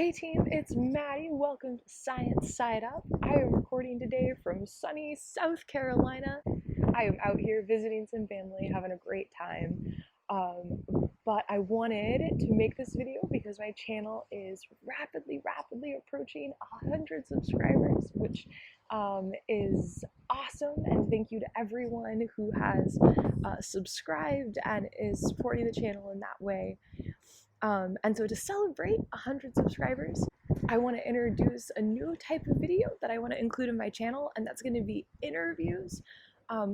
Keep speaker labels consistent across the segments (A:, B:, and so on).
A: Hey team, it's Maddie. Welcome to Science Side Up. I am recording today from sunny South Carolina. I am out here visiting some family, having a great time. But I wanted to make this video because my channel is rapidly approaching 100 subscribers, which is awesome. And thank you to everyone who has subscribed and is supporting the channel in that way. And so to celebrate 100 subscribers, I want to introduce a new type of video that I want to include in my channel, and that's going to be interviews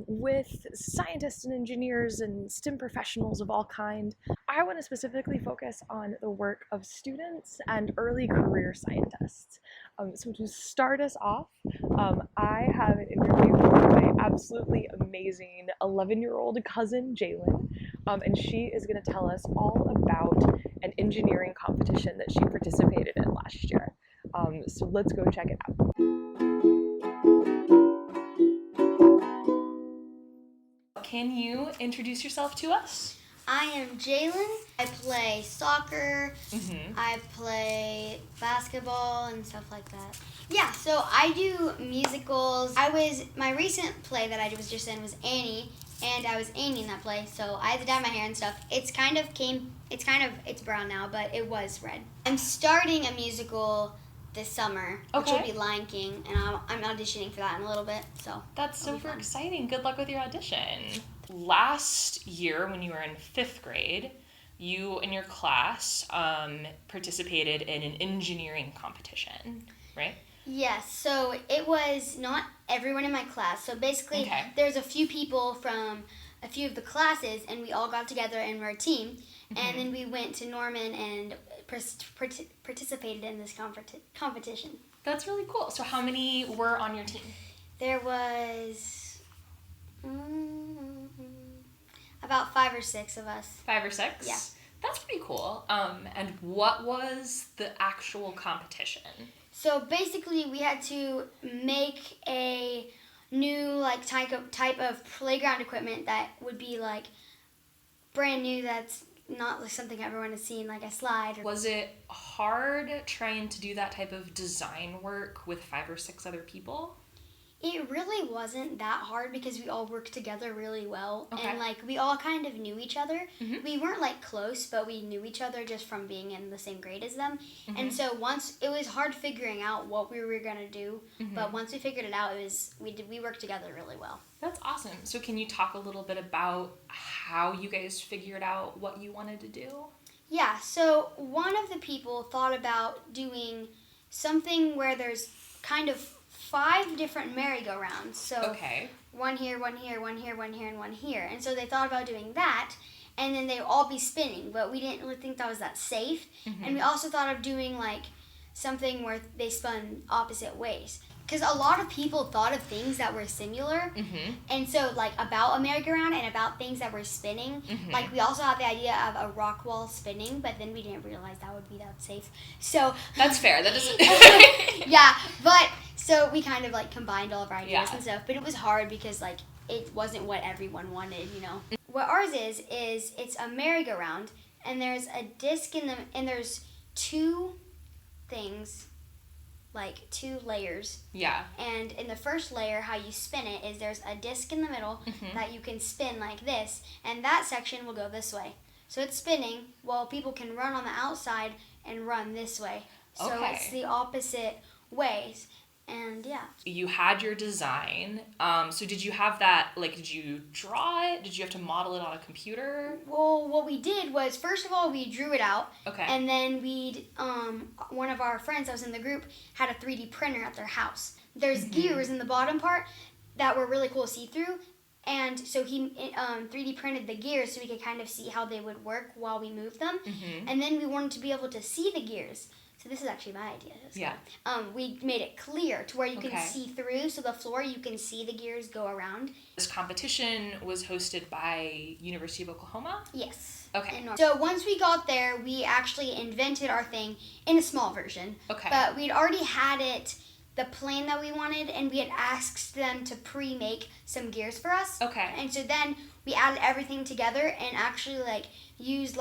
A: with scientists and engineers and STEM professionals of all kind. I want to specifically focus on the work of students and early career scientists. So to start us off, I have an interview with my absolutely amazing 11-year-old cousin, Jaylen, and she is going to tell us all about an engineering competition that she participated in last year. So let's go check it out. Can you introduce yourself to us?
B: I am Jaylen. I play soccer, I play basketball and stuff like that. Yeah, so I do musicals. My recent play that I was just in was Annie, and I was Annie in that play, so I had to dye my hair and stuff. It's brown now, but it was red. I'm starting a musical this summer, which will be Lion King, and I'm auditioning for that in a little bit. So
A: that's super exciting. Good luck with your audition. Last year, when you were in 5th grade, you and your class participated in an engineering competition, right?
B: Yes, so it was not everyone in my class. So basically, there's a few people from a few of the classes, and we all got together and we're a team. And then we went to Norman and participated in this competition.
A: That's really cool. So how many were on your team?
B: There was about 5 or 6 of us.
A: 5 or 6?
B: Yeah.
A: That's pretty cool. And what was the actual competition?
B: So basically, we had to make a new type of playground equipment that would be brand new. That's not something everyone has seen, like a slide.
A: Was it hard trying to do that type of design work with 5 or 6 other people?
B: It really wasn't that hard because we all worked together really well. And we all kind of knew each other. We weren't close, but we knew each other just from being in the same grade as them. And so once it was hard figuring out what we were gonna do, but once we figured it out, we worked together really well.
A: That's awesome. So can you talk a little bit about how you guys figured out what you wanted to do?
B: Yeah, so one of the people thought about doing something where there's kind of 5 different merry-go-rounds. So one here, one here, one here, one here, and one here. And so they thought about doing that, and then they'd all be spinning, but we didn't really think that was that safe. And we also thought of doing something where they spun opposite ways. Because a lot of people thought of things that were similar, and so about a merry-go-round and about things that were spinning. We also had the idea of a rock wall spinning, but then we didn't realize that would be that safe. So
A: that's fair. That doesn't.
B: Yeah, but so we kind of combined all of our ideas and stuff. But it was hard because it wasn't what everyone wanted, you know. What ours is it's a merry-go-round, and there's a disc and there's 2 things. 2 layers. Yeah. And in the first layer, how you spin it is there's a disc in the middle that you can spin like this, and that section will go this way. So it's spinning while people can run on the outside and run this way. So it's the opposite ways. And yeah.
A: You had your design. So did you have that, did you draw it? Did you have to model it on a computer?
B: Well, what we did was, first of all, we drew it out. And then one of our friends that was in the group had a 3D printer at their house. There's gears in the bottom part that were really cool to see through. And so he 3D printed the gears so we could kind of see how they would work while we moved them. And then we wanted to be able to see the gears. So this is actually my idea. We made it clear to where you can see through. So the floor, you can see the gears go around.
A: This competition was hosted by University of Oklahoma?
B: Yes.
A: Okay.
B: So once we got there, we actually invented our thing in a small version. But we'd already had the plan that we wanted, and we had asked them to pre-make some gears for us. And so then we added everything together and actually used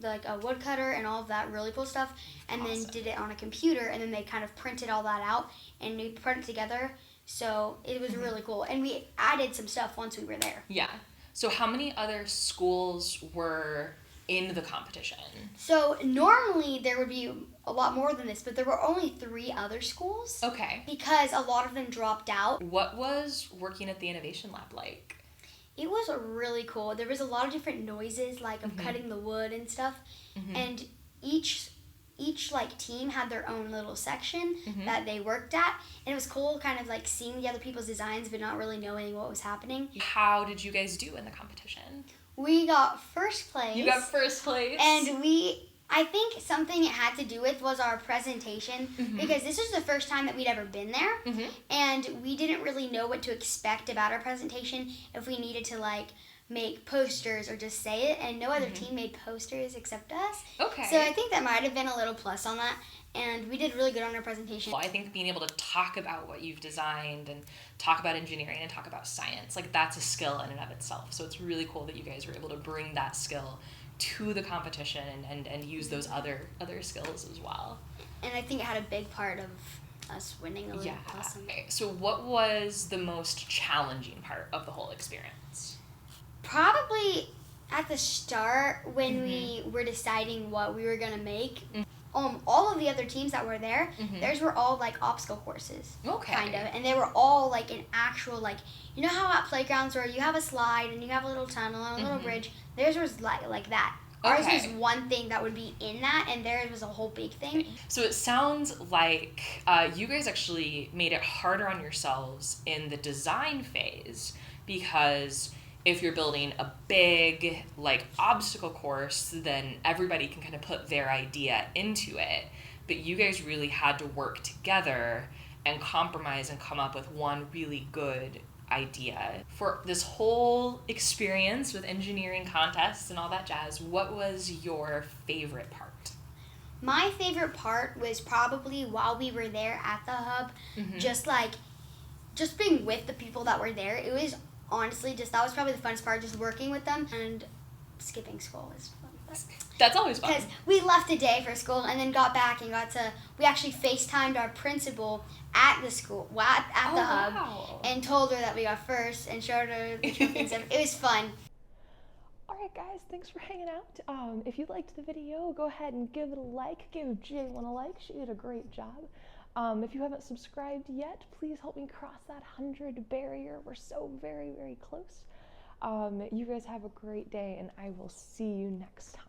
B: like a woodcutter and all of that really cool stuff, and then did it on a computer, and then they kind of printed all that out and we put it together. So it was really cool, and we added some stuff once we were there.
A: Yeah. So how many other schools were in the competition?
B: So normally there would be a lot more than this, but there were only 3 other schools.
A: Okay.
B: Because a lot of them dropped out.
A: What was working at the Innovation Lab like?
B: It was really cool. There was a lot of different noises, like of cutting the wood and stuff, and each like team had their own little section that they worked at, and it was cool kind of like seeing the other people's designs but not really knowing what was happening.
A: How did you guys do in the competition?
B: We got first place.
A: You got first place.
B: And I think something it had to do with was our presentation, because this was the first time that we'd ever been there, and we didn't really know what to expect about our presentation, if we needed to like make posters or just say it, and no other team made posters except us.
A: Okay.
B: So I think that might have been a little plus on that, and we did really good on our presentation.
A: Well, I think being able to talk about what you've designed and talk about engineering and talk about science, like that's a skill in and of itself. So it's really cool that you guys were able to bring that skill to the competition and use those other skills as well.
B: And I think it had a big part of us winning a little.
A: Yeah. Okay. So what was the most challenging part of the whole experience?
B: Probably at the start when we were deciding what we were gonna make. All of the other teams that were there, theirs were all like obstacle courses.
A: Okay.
B: Kind of. And they were all like an actual, like, you know how at playgrounds where you have a slide and you have a little tunnel and a little bridge? Theirs was like that. Ours was one thing that would be in that, and theirs was a whole big thing.
A: So it sounds like you guys actually made it harder on yourselves in the design phase, because if you're building a big like obstacle course, then everybody can kind of put their idea into it. But you guys really had to work together and compromise and come up with one really good idea. For this whole experience with engineering contests and all that jazz, what was your favorite part?
B: My favorite part was probably while we were there at the hub, just being with the people that were there. It was honestly that was probably the funnest part, just working with them, and skipping school was fun.
A: That's always fun.
B: Because we left a day for school and then got back and we actually FaceTimed our principal at the school, at the hub, and told her that we got first and showed her the trophy and stuff. It was fun.
A: Alright guys, thanks for hanging out. If you liked the video, go ahead and give it a like. Give Jaylen a like. She did a great job. If you haven't subscribed yet, please help me cross that 100 barrier. We're so very, very close. You guys have a great day, and I will see you next time.